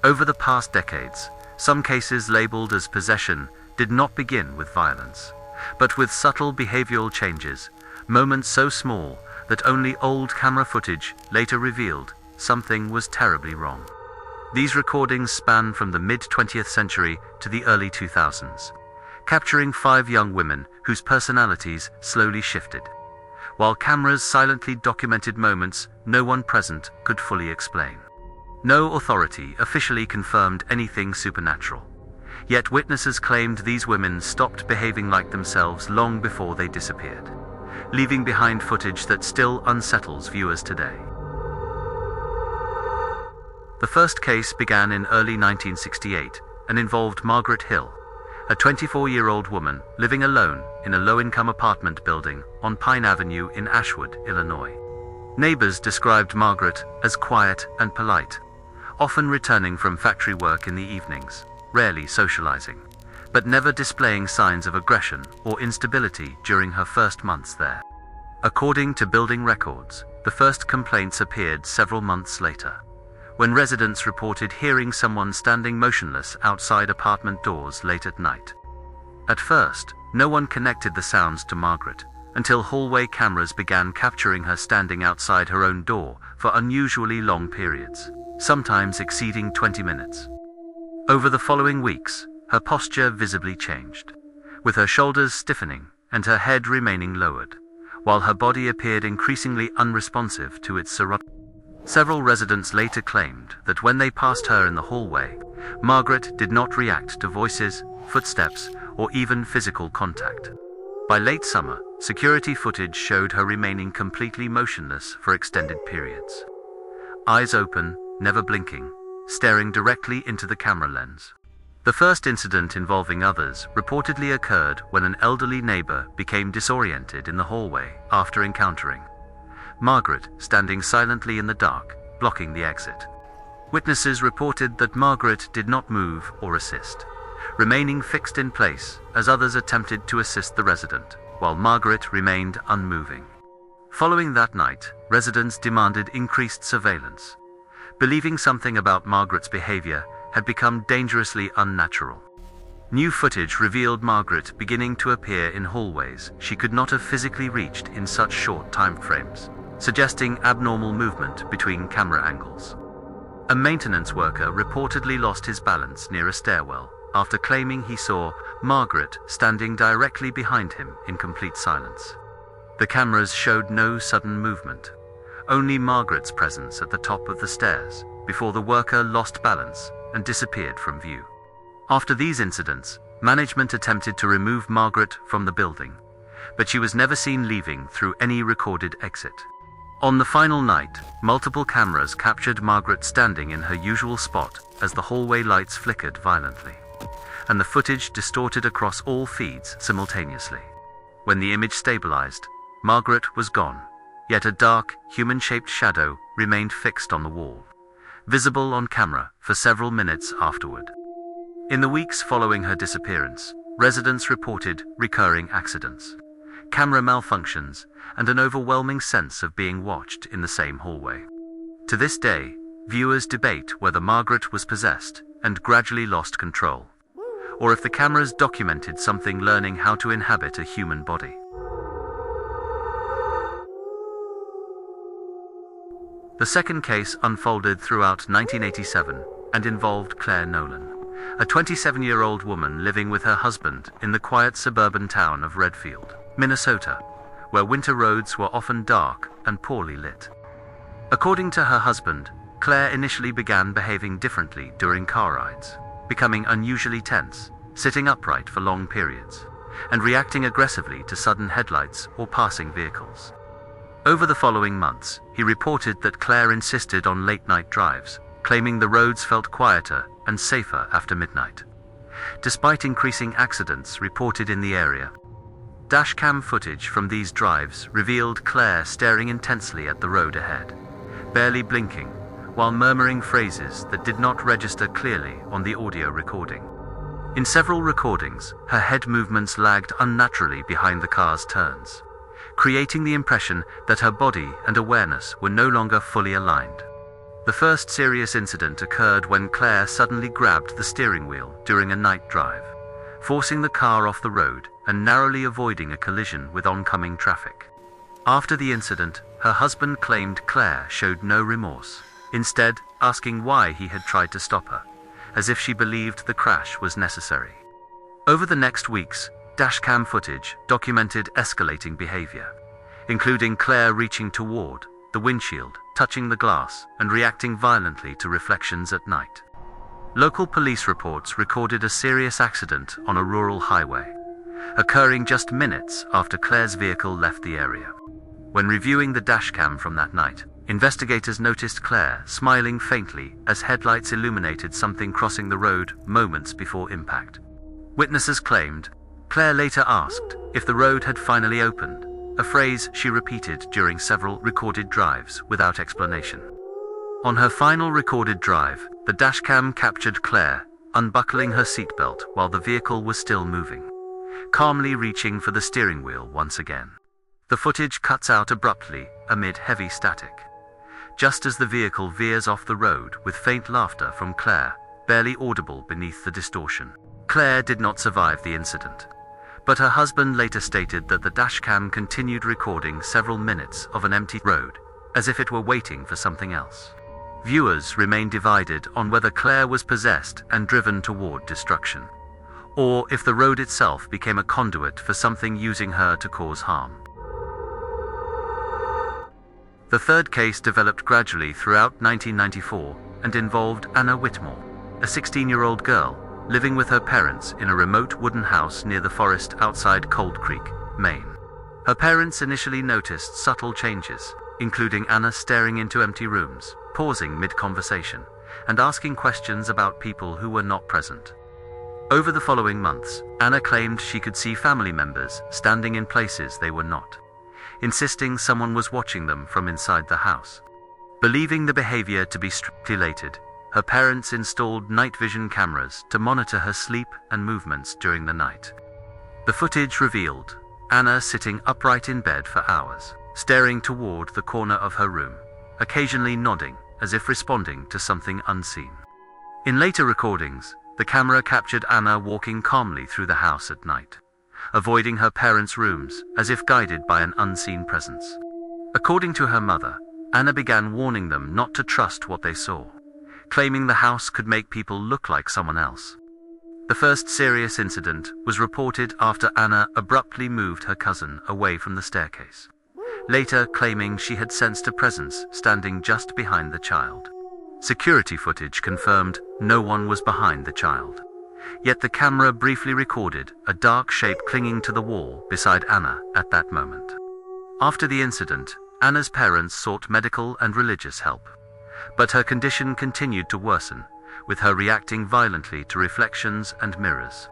Over the past decades, some cases labeled as possession did not begin with violence, but with subtle behavioral changes, moments so small that only old camera footage later revealed something was terribly wrong. These recordings span from the mid-20th century to the early 2000s, capturing 5 young women whose personalities slowly shifted, while cameras silently documented moments no one present could fully explain. No authority officially confirmed anything supernatural, yet witnesses claimed these women stopped behaving like themselves long before they disappeared, leaving behind footage that still unsettles viewers today. The first case began in early 1968 and involved Margaret Hill, a 24-year-old woman living alone in a low-income apartment building on Pine Avenue in Ashwood, Illinois. Neighbors described Margaret as quiet and polite, often returning from factory work in the evenings, rarely socializing, but never displaying signs of aggression or instability during her first months there. According to building records, the first complaints appeared several months later, when residents reported hearing someone standing motionless outside apartment doors late at night. At first, no one connected the sounds to Margaret, until hallway cameras began capturing her standing outside her own door for unusually long periods, sometimes exceeding 20 minutes. Over the following weeks, her posture visibly changed, with her shoulders stiffening and her head remaining lowered, while her body appeared increasingly unresponsive to its surroundings. Several residents later claimed that when they passed her in the hallway, Margaret did not react to voices, footsteps, or even physical contact. By late summer, security footage showed her remaining completely motionless for extended periods. Eyes open, never blinking, staring directly into the camera lens. The first incident involving others reportedly occurred when an elderly neighbor became disoriented in the hallway after encountering Margaret standing silently in the dark, blocking the exit. Witnesses reported that Margaret did not move or assist, remaining fixed in place as others attempted to assist the resident, while Margaret remained unmoving. Following that night, residents demanded increased surveillance, believing something about Margaret's behavior had become dangerously unnatural. New footage revealed Margaret beginning to appear in hallways she could not have physically reached in such short time frames, suggesting abnormal movement between camera angles. A maintenance worker reportedly lost his balance near a stairwell after claiming he saw Margaret standing directly behind him in complete silence. The cameras showed no sudden movement, only Margaret's presence at the top of the stairs before the worker lost balance and disappeared from view. After these incidents, management attempted to remove Margaret from the building, but she was never seen leaving through any recorded exit. On the final night, multiple cameras captured Margaret standing in her usual spot as the hallway lights flickered violently, and the footage distorted across all feeds simultaneously. When the image stabilized, Margaret was gone, yet a dark, human-shaped shadow remained fixed on the wall, visible on camera for several minutes afterward. In the weeks following her disappearance, residents reported recurring accidents, camera malfunctions, and an overwhelming sense of being watched in the same hallway. To this day, viewers debate whether Margaret was possessed and gradually lost control, or if the cameras documented something learning how to inhabit a human body. The second case unfolded throughout 1987 and involved Claire Nolan, a 27-year-old woman living with her husband in the quiet suburban town of Redfield, Minnesota, where winter roads were often dark and poorly lit. According to her husband, Claire initially began behaving differently during car rides, becoming unusually tense, sitting upright for long periods, and reacting aggressively to sudden headlights or passing vehicles. Over the following months, he reported that Claire insisted on late-night drives, claiming the roads felt quieter and safer after midnight, despite increasing accidents reported in the area. Dashcam footage from these drives revealed Claire staring intensely at the road ahead, barely blinking, while murmuring phrases that did not register clearly on the audio recording. In several recordings, her head movements lagged unnaturally behind the car's turns, creating the impression that her body and awareness were no longer fully aligned. The first serious incident occurred when Claire suddenly grabbed the steering wheel during a night drive, forcing the car off the road and narrowly avoiding a collision with oncoming traffic. After the incident, her husband claimed Claire showed no remorse, instead asking why he had tried to stop her, as if she believed the crash was necessary. Over the next weeks, dashcam footage documented escalating behavior, including Claire reaching toward the windshield, touching the glass, and reacting violently to reflections at night. Local police reports recorded a serious accident on a rural highway, occurring just minutes after Claire's vehicle left the area. When reviewing the dashcam from that night, investigators noticed Claire smiling faintly as headlights illuminated something crossing the road moments before impact. Witnesses claimed Claire later asked if the road had finally opened, a phrase she repeated during several recorded drives without explanation. On her final recorded drive, the dashcam captured Claire unbuckling her seatbelt while the vehicle was still moving, calmly reaching for the steering wheel once again. The footage cuts out abruptly amid heavy static, just as the vehicle veers off the road with faint laughter from Claire, barely audible beneath the distortion. Claire did not survive the incident, but her husband later stated that the dashcam continued recording several minutes of an empty road, as if it were waiting for something else. Viewers remain divided on whether Claire was possessed and driven toward destruction, or if the road itself became a conduit for something using her to cause harm. The third case developed gradually throughout 1994 and involved Anna Whitmore, a 16-year-old girl living with her parents in a remote wooden house near the forest outside Cold Creek, Maine. Her parents initially noticed subtle changes, including Anna staring into empty rooms, pausing mid-conversation, and asking questions about people who were not present. Over the following months, Anna claimed she could see family members standing in places they were not, insisting someone was watching them from inside the house. Believing the behavior to be strictly related, her parents installed night vision cameras to monitor her sleep and movements during the night. The footage revealed Anna sitting upright in bed for hours, staring toward the corner of her room, occasionally nodding as if responding to something unseen. In later recordings, the camera captured Anna walking calmly through the house at night, avoiding her parents' rooms as if guided by an unseen presence. According to her mother, Anna began warning them not to trust what they saw, claiming the house could make people look like someone else. The first serious incident was reported after Anna abruptly moved her cousin away from the staircase, later claiming she had sensed a presence standing just behind the child. Security footage confirmed no one was behind the child, yet the camera briefly recorded a dark shape clinging to the wall beside Anna at that moment. After the incident, Anna's parents sought medical and religious help, but her condition continued to worsen, with her reacting violently to reflections and mirrors.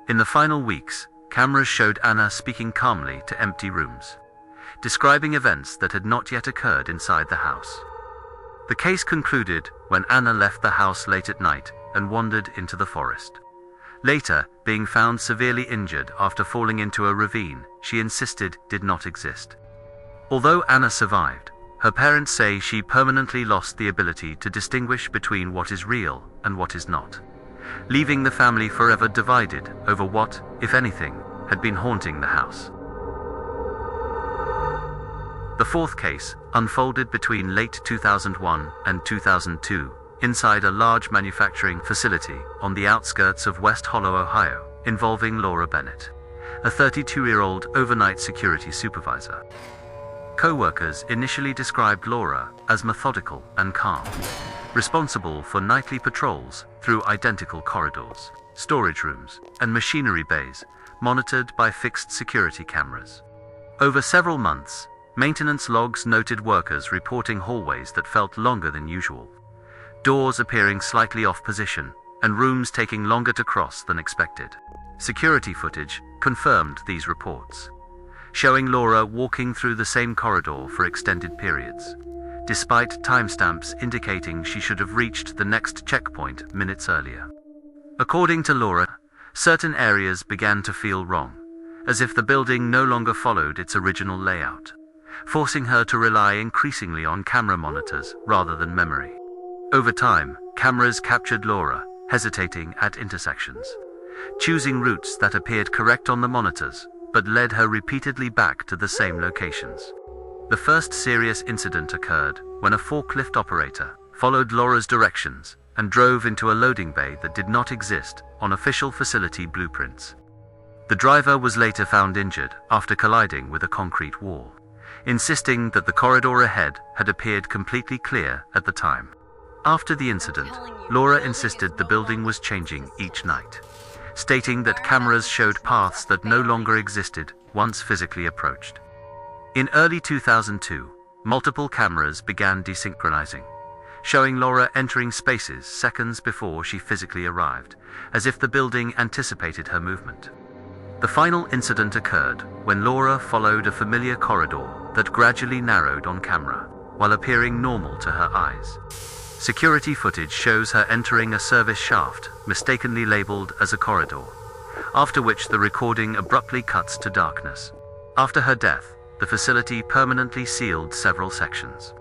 In the final weeks, cameras showed Anna speaking calmly to empty rooms, describing events that had not yet occurred inside the house. The case concluded when Anna left the house late at night and wandered into the forest, later being found severely injured after falling into a ravine she insisted did not exist. Although Anna survived, her parents say she permanently lost the ability to distinguish between what is real and what is not, leaving the family forever divided over what, if anything, had been haunting the house. The fourth case unfolded between late 2001 and 2002 inside a large manufacturing facility on the outskirts of West Hollow, Ohio, involving Laura Bennett, a 32-year-old overnight security supervisor. Co-workers initially described Laura as methodical and calm, responsible for nightly patrols through identical corridors, storage rooms, and machinery bays monitored by fixed security cameras. Over several months, maintenance logs noted workers reporting hallways that felt longer than usual, doors appearing slightly off position, and rooms taking longer to cross than expected. Security footage confirmed these reports, showing Laura walking through the same corridor for extended periods, despite timestamps indicating she should have reached the next checkpoint minutes earlier. According to Laura, certain areas began to feel wrong, as if the building no longer followed its original layout, forcing her to rely increasingly on camera monitors rather than memory. Over time, cameras captured Laura, hesitating at intersections, choosing routes that appeared correct on the monitors, but led her repeatedly back to the same locations. The first serious incident occurred when a forklift operator followed Laura's directions and drove into a loading bay that did not exist on official facility blueprints. The driver was later found injured after colliding with a concrete wall, insisting that the corridor ahead had appeared completely clear at the time. After the incident, Laura insisted the building was changing each night, stating that cameras showed paths that no longer existed once physically approached. In early 2002, multiple cameras began desynchronizing, showing Laura entering spaces seconds before she physically arrived, as if the building anticipated her movement. The final incident occurred when Laura followed a familiar corridor that gradually narrowed on camera, while appearing normal to her eyes. Security footage shows her entering a service shaft, mistakenly labeled as a corridor, after which the recording abruptly cuts to darkness. After her death, the facility permanently sealed several sections.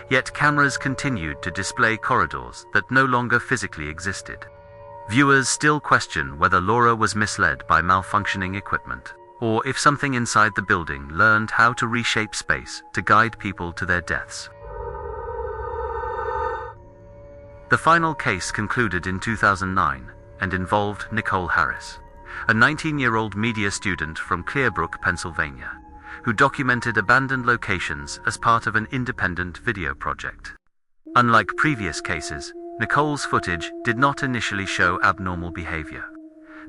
Yet cameras continued to display corridors that no longer physically existed. Viewers still question whether Laura was misled by malfunctioning equipment, or if something inside the building learned how to reshape space to guide people to their deaths. The final case concluded in 2009 and involved Nicole Harris, a 19-year-old media student from Clearbrook, Pennsylvania, who documented abandoned locations as part of an independent video project. Unlike previous cases, Nicole's footage did not initially show abnormal behavior,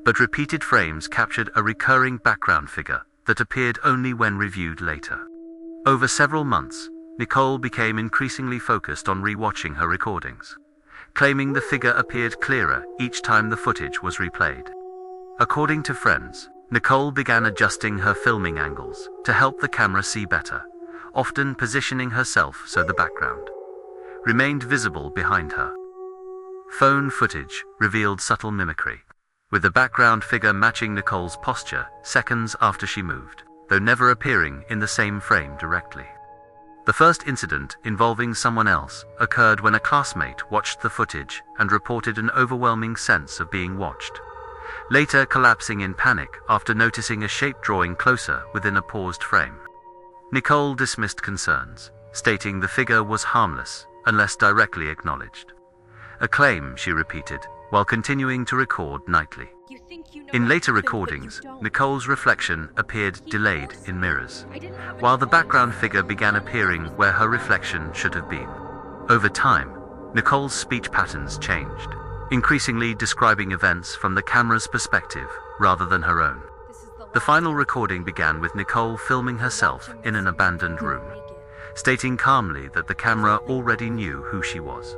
but repeated frames captured a recurring background figure that appeared only when reviewed later. Over several months, Nicole became increasingly focused on rewatching her recordings, claiming the figure appeared clearer each time the footage was replayed. According to friends, Nicole began adjusting her filming angles to help the camera see better, often positioning herself so the background remained visible behind her. Phone footage revealed subtle mimicry, with the background figure matching Nicole's posture seconds after she moved, though never appearing in the same frame directly. The first incident involving someone else occurred when a classmate watched the footage and reported an overwhelming sense of being watched, later collapsing in panic after noticing a shape drawing closer within a paused frame. Nicole dismissed concerns, stating the figure was harmless unless directly acknowledged, a claim she repeated while continuing to record nightly. In later recordings, Nicole's reflection appeared delayed in mirrors, while the background figure began appearing where her reflection should have been. Over time, Nicole's speech patterns changed, increasingly describing events from the camera's perspective rather than her own. The final recording began with Nicole filming herself in an abandoned room, stating calmly that the camera already knew who she was.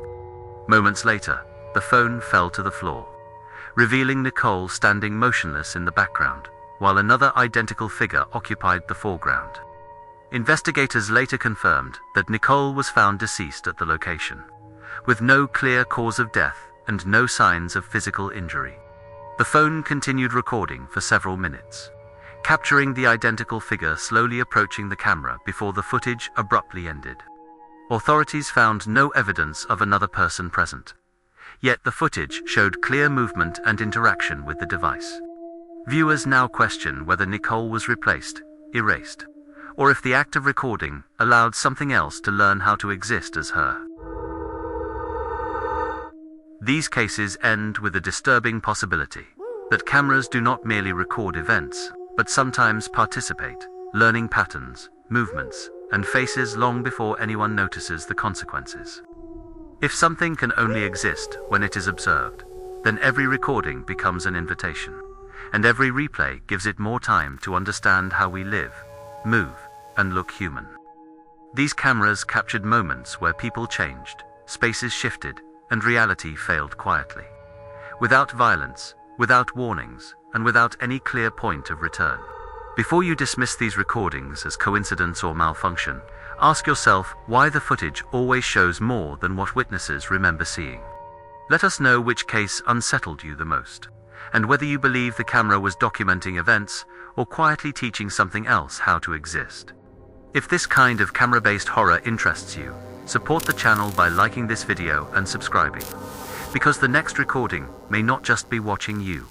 Moments later, the phone fell to the floor, revealing Nicole standing motionless in the background, while another identical figure occupied the foreground. Investigators later confirmed that Nicole was found deceased at the location, with no clear cause of death and no signs of physical injury. The phone continued recording for several minutes, capturing the identical figure slowly approaching the camera before the footage abruptly ended. Authorities found no evidence of another person present, yet the footage showed clear movement and interaction with the device. Viewers now question whether Nicole was replaced, erased, or if the act of recording allowed something else to learn how to exist as her. These cases end with a disturbing possibility that cameras do not merely record events, but sometimes participate, learning patterns, movements, and faces long before anyone notices the consequences. If something can only exist when it is observed, then every recording becomes an invitation, and every replay gives it more time to understand how we live, move, and look human. These cameras captured moments where people changed, spaces shifted, and reality failed quietly, without violence, without warnings, and without any clear point of return. Before you dismiss these recordings as coincidence or malfunction, ask yourself why the footage always shows more than what witnesses remember seeing. Let us know which case unsettled you the most, and whether you believe the camera was documenting events or quietly teaching something else how to exist. If this kind of camera-based horror interests you, Support the channel by liking this video and subscribing, because the next recording may not just be watching you.